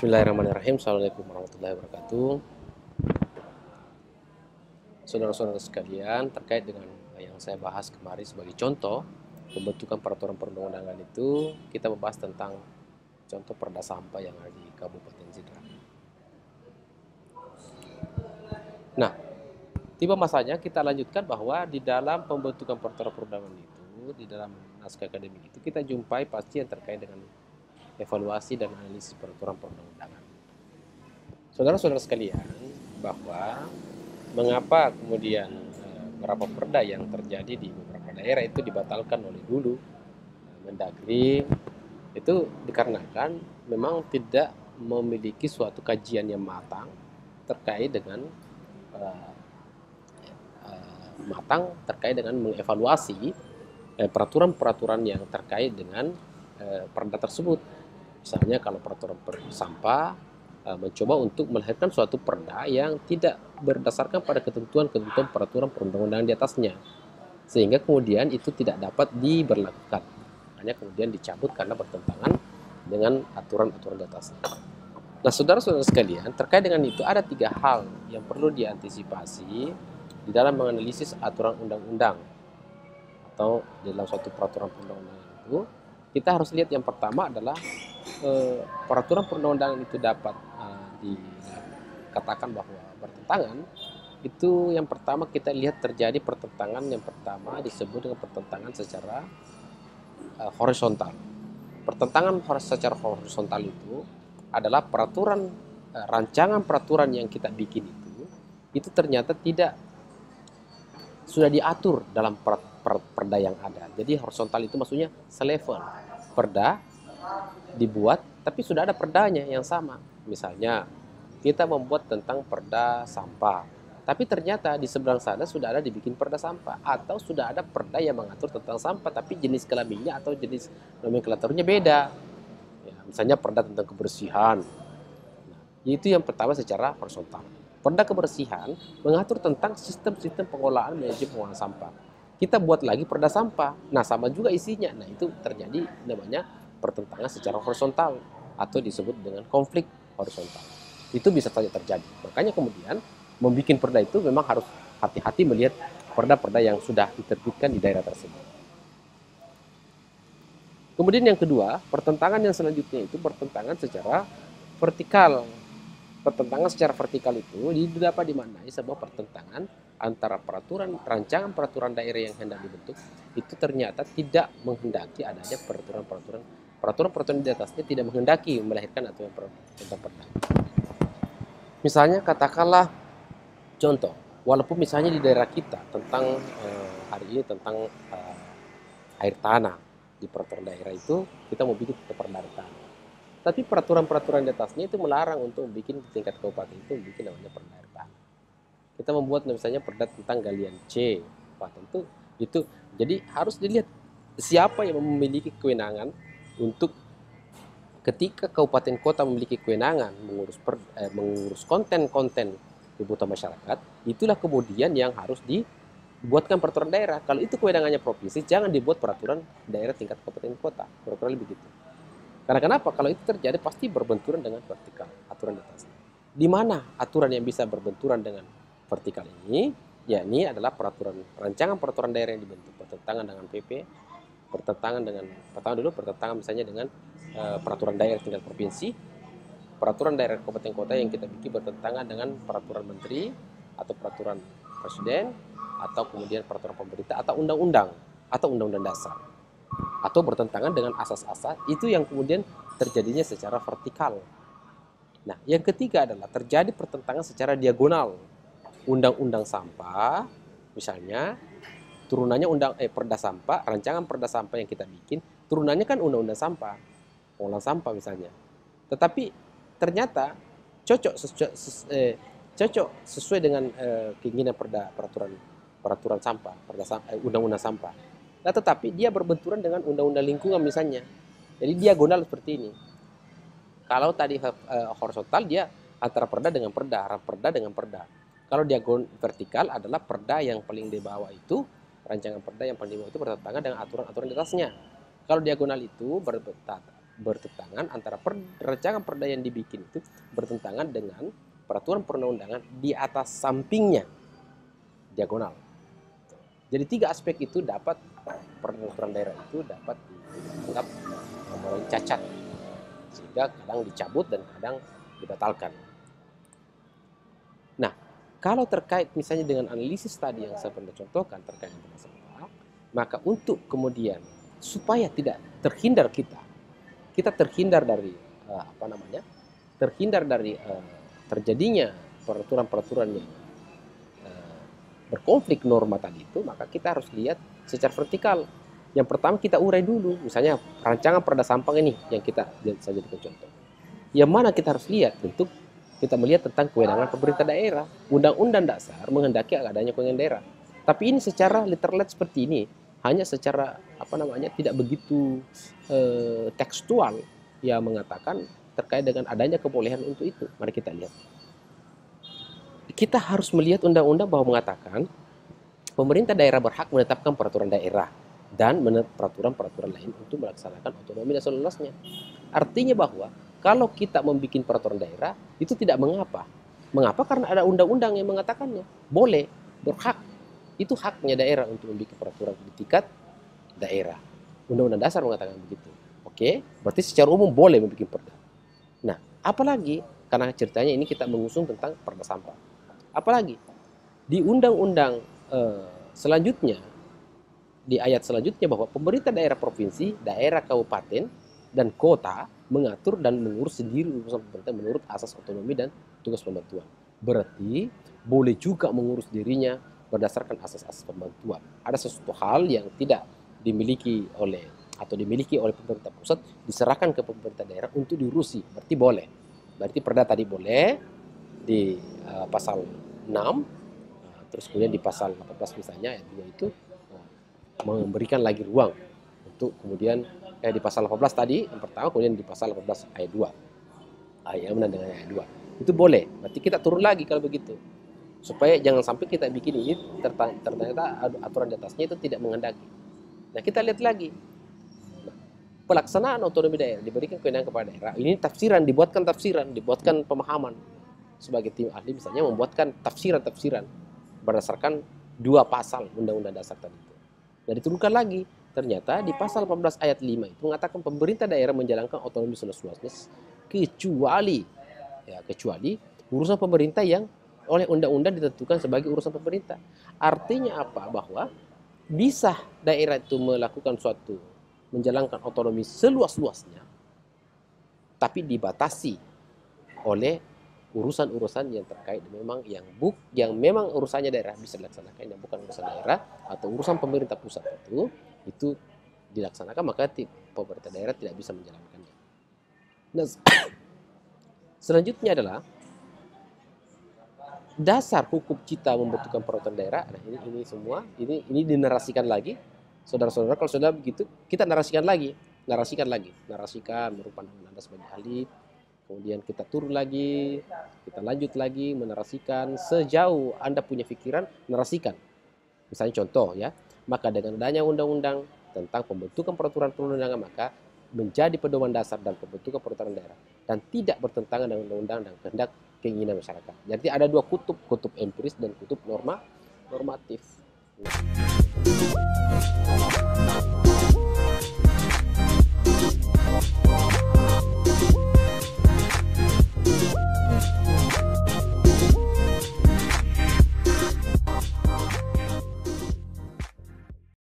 Bismillahirrahmanirrahim. Assalamualaikum warahmatullahi wabarakatuh. Saudara-saudara sekalian, terkait dengan yang saya bahas kemarin sebagai contoh pembentukan peraturan perundang-undangan itu, kita membahas tentang contoh perda sampah yang ada di Kabupaten Sidra. Nah, tiba masanya kita lanjutkan bahwa di dalam pembentukan peraturan perundangan itu, di dalam naskah akademik itu kita jumpai pasti yang terkait dengan evaluasi dan analisis peraturan perundang-undangan. Saudara-saudara sekalian, bahwa mengapa kemudian beberapa perda yang terjadi di beberapa daerah itu dibatalkan oleh dulu Mendagri, itu dikarenakan memang tidak memiliki suatu kajian yang matang terkait dengan mengevaluasi peraturan-peraturan yang terkait dengan perda tersebut. Misalnya kalau peraturan sampah mencoba untuk melahirkan suatu perda yang tidak berdasarkan pada ketentuan-ketentuan peraturan perundang-undangan di atasnya, sehingga kemudian itu tidak dapat diberlakukan, hanya kemudian dicabut karena bertentangan dengan aturan-aturan di atasnya. Nah, saudara-saudara sekalian, terkait dengan itu ada 3 hal yang perlu diantisipasi di dalam menganalisis aturan undang-undang atau di dalam suatu peraturan perundang-undangan itu. Kita harus lihat yang pertama adalah peraturan perundang-undangan itu dapat dikatakan bahwa bertentangan. Itu yang pertama kita lihat terjadi pertentangan, yang pertama disebut dengan pertentangan secara horizontal. Pertentangan secara horizontal itu adalah peraturan rancangan peraturan yang kita bikin itu ternyata tidak sudah diatur dalam perda yang ada. Jadi horizontal itu maksudnya selevel. Perda dibuat tapi sudah ada perdanya yang sama. Misalnya kita membuat tentang perda sampah, tapi ternyata di seberang sana sudah ada dibikin perda sampah, atau sudah ada perda yang mengatur tentang sampah tapi jenis kelaminnya atau jenis nomenklaturnya beda. Ya, misalnya perda tentang kebersihan. Nah, itu yang pertama secara horizontal. Perda kebersihan mengatur tentang sistem-sistem pengolahan manajemen pengolahan sampah. Kita buat lagi perda sampah. Nah, sama juga isinya. Nah, itu terjadi namanya pertentangan secara horizontal atau disebut dengan konflik horizontal. Itu bisa saja terjadi. Makanya kemudian membuat perda itu memang harus hati-hati melihat perda-perda yang sudah diterbitkan di daerah tersebut. Kemudian yang kedua, pertentangan yang selanjutnya itu pertentangan secara vertikal. Pertentangan secara vertikal itu dapat dimaknai sebuah pertentangan antara rancangan peraturan daerah yang hendak dibentuk itu ternyata tidak menghendaki adanya peraturan di atasnya, tidak menghendaki melahirkan aturan tentang perda. Misalnya katakanlah contoh, walaupun misalnya di daerah kita tentang hari ini tentang air tanah, di peraturan daerah itu kita mau bikin perda air tanah. Tapi peraturan-peraturan di atasnya itu melarang untuk bikin di tingkat kabupaten itu bikin namanya perda air tanah. Kita membuat misalnya perda tentang galian C, wah tentu itu jadi harus dilihat siapa yang memiliki kewenangan untuk ketika kabupaten kota memiliki kewenangan mengurus konten-konten kebutuhan masyarakat, itulah kemudian yang harus dibuatkan peraturan daerah. Kalau itu kewenangannya provinsi, jangan dibuat peraturan daerah tingkat kabupaten kota. Kurang lebih begitu. Karena kenapa? Kalau itu terjadi pasti berbenturan dengan vertikal, aturan di atasnya. Di mana aturan yang bisa berbenturan dengan vertikal ini? Yakni adalah rancangan peraturan daerah yang dibentuk bertentangan dengan PP, pertentangan misalnya dengan peraturan daerah tingkat provinsi, peraturan daerah kabupaten kota yang kita bikin bertentangan dengan peraturan menteri atau peraturan presiden atau kemudian peraturan pemerintah atau undang-undang dasar, atau bertentangan dengan asas-asas itu yang kemudian terjadinya secara vertikal. Nah, yang ketiga adalah terjadi pertentangan secara diagonal. Undang-undang sampah, misalnya turunannya perda sampah, rancangan perda sampah yang kita bikin, turunannya kan undang-undang sampah, pengolahan sampah misalnya. Tetapi ternyata cocok sesuai dengan keinginan peraturan sampah, undang-undang sampah. Nah, tetapi dia berbenturan dengan undang-undang lingkungan misalnya. Jadi diagonal seperti ini. Kalau tadi horizontal dia antara perda dengan perda. Kalau diagonal vertikal adalah perda yang paling di bawah itu, rancangan perda yang paling di bawah itu bertentangan dengan aturan-aturan di atasnya. Kalau diagonal itu bertentangan antara rancangan perda yang dibikin itu bertentangan dengan peraturan perundang-undangan di atas sampingnya diagonal. Jadi 3 aspek itu dapat peraturan daerah itu dapat dianggap cacat, sehingga kadang dicabut dan kadang dibatalkan. Nah, kalau terkait misalnya dengan analisis tadi yang saya pernah contohkan terkait dengan masalah, maka untuk kemudian supaya tidak terhindar kita terhindar dari terhindar dari terjadinya peraturan-peraturan yang berkonflik norma tadi itu, maka kita harus lihat secara vertikal. Yang pertama kita urai dulu, misalnya rancangan perda Sampang ini yang kita saya jadikan contoh. Yang mana kita harus lihat, tentu kita melihat tentang kewenangan pemerintah daerah. Undang-undang dasar menghendaki adanya kewenangan daerah. Tapi ini secara literal seperti ini, hanya secara tidak begitu tekstual yang mengatakan terkait dengan adanya kebolehan untuk itu. Mari kita lihat. Kita harus melihat undang-undang bahwa mengatakan pemerintah daerah berhak menetapkan peraturan daerah dan peraturan-peraturan lain untuk melaksanakan otonomi dan luasnya. Artinya bahwa kalau kita membuat peraturan daerah itu tidak mengapa. Mengapa? Karena ada undang-undang yang mengatakannya. Boleh, berhak. Itu haknya daerah untuk membuat peraturan di tingkat daerah. Undang-undang dasar mengatakan begitu. Oke, berarti secara umum boleh membuat perda. Nah, apalagi karena ceritanya ini kita mengusung tentang perda sampah. Apalagi di undang-undang selanjutnya, di ayat selanjutnya bahwa pemerintah daerah provinsi, daerah kabupaten, dan kota mengatur dan mengurus sendiri urusan pemerintah menurut asas otonomi dan tugas pembantuan. Berarti boleh juga mengurus dirinya berdasarkan asas-asas pembantuan. Ada sesuatu hal yang tidak dimiliki oleh pemerintah pusat diserahkan ke pemerintah daerah untuk diurusi. Berarti boleh. Berarti perda tadi boleh di pasal 6, terus kemudian di pasal 18 misalnya ayat 2 itu memberikan lagi ruang untuk kemudian di pasal 18 tadi yang pertama, kemudian di pasal 18 ayat 2 ayat dengan ayat 2 itu boleh. Berarti kita turun lagi kalau begitu, supaya jangan sampai kita bikin ini ternyata aturan di atasnya itu tidak menghendaki. Nah, kita lihat lagi pelaksanaan otonomi daerah diberikan kewenangan kepada daerah. Ini dibuatkan pemahaman sebagai tim ahli, misalnya membuatkan tafsiran berdasarkan 2 pasal undang-undang dasar tadi itu. Dan diturunkan lagi, ternyata di pasal 18 ayat 5 itu mengatakan pemerintah daerah menjalankan otonomi seluas-luasnya kecuali urusan pemerintah yang oleh undang-undang ditentukan sebagai urusan pemerintah. Artinya apa? Bahwa bisa daerah itu melakukan menjalankan otonomi seluas-luasnya, tapi dibatasi oleh urusan-urusan yang terkait yang memang urusannya daerah bisa dilaksanakan, yang bukan urusan daerah atau urusan pemerintah pusat itu dilaksanakan, maka pemerintah daerah tidak bisa menjalankannya. Nah, selanjutnya adalah dasar hukum kita membutuhkan peraturan daerah. Nah, ini semua ini dinarasikan lagi, saudara-saudara. Kalau sudah begitu, kita narasikan merupakan undang-undang sebagai ahli. Kemudian kita turun lagi, kita lanjut lagi menarasikan sejauh Anda punya pikiran, narasikan. Misalnya contoh ya, maka dengan adanya undang-undang tentang pembentukan peraturan perundangan, maka menjadi pedoman dasar dan pembentukan peraturan daerah dan tidak bertentangan dengan undang-undang dan kehendak keinginan masyarakat. Jadi ada 2 kutub empiris dan kutub normatif.